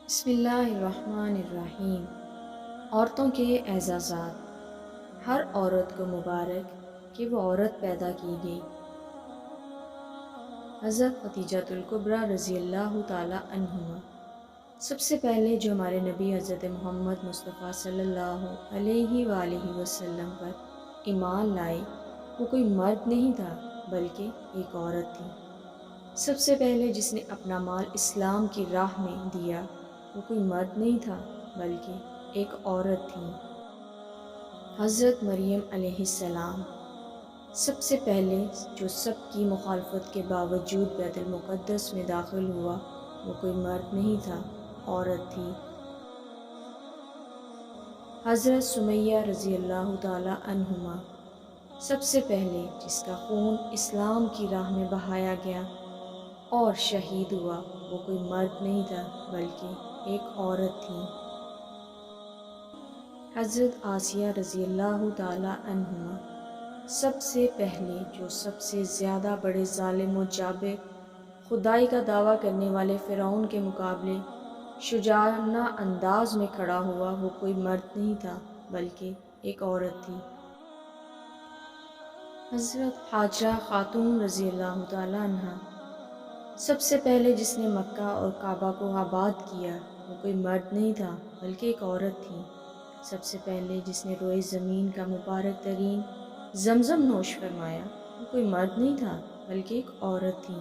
بسم اللہ الرحمن الرحیم۔ عورتوں کے اعزازات۔ ہر عورت کو مبارک کہ وہ عورت پیدا کی گئی۔ حضرت خدیجۃ الکبریٰ رضی اللہ تعالی عنہما۔ سب سے پہلے جو ہمارے نبی حضرت محمد مصطفیٰ صلی اللہ علیہ وآلہ وسلم پر ایمان لائے وہ کوئی مرد نہیں تھا بلکہ ایک عورت تھی۔ سب سے پہلے جس نے اپنا مال اسلام کی راہ میں دیا وہ کوئی مرد نہیں تھا بلکہ ایک عورت تھی، حضرت مریم علیہ السلام۔ سب سے پہلے جو سب کی مخالفت کے باوجود بیت المقدس میں داخل ہوا وہ کوئی مرد نہیں تھا، عورت تھی، حضرت سمیہ رضی اللہ تعالی عنہما۔ سب سے پہلے جس کا خون اسلام کی راہ میں بہایا گیا اور شہید ہوا وہ کوئی مرد نہیں تھا بلکہ ایک عورت تھی، حضرت آسیہ رضی اللہ تعالی عنہما۔ سب سے پہلے جو سب سے زیادہ بڑے ظالم و جابر خدائی کا دعویٰ کرنے والے فرعون کے مقابلے شجاعانہ انداز میں کھڑا ہوا وہ کوئی مرد نہیں تھا بلکہ ایک عورت تھی، حضرت حاجرہ خاتون رضی اللہ تعالی عنہ۔ سب سے پہلے جس نے مکہ اور کعبہ کو آباد کیا وہ کوئی مرد نہیں تھا بلکہ ایک عورت تھی، سب سے پہلے جس نے روئے زمین کا مبارک ترین زمزم نوش فرمایا وہ کوئی مرد نہیں تھا بلکہ ایک عورت تھی،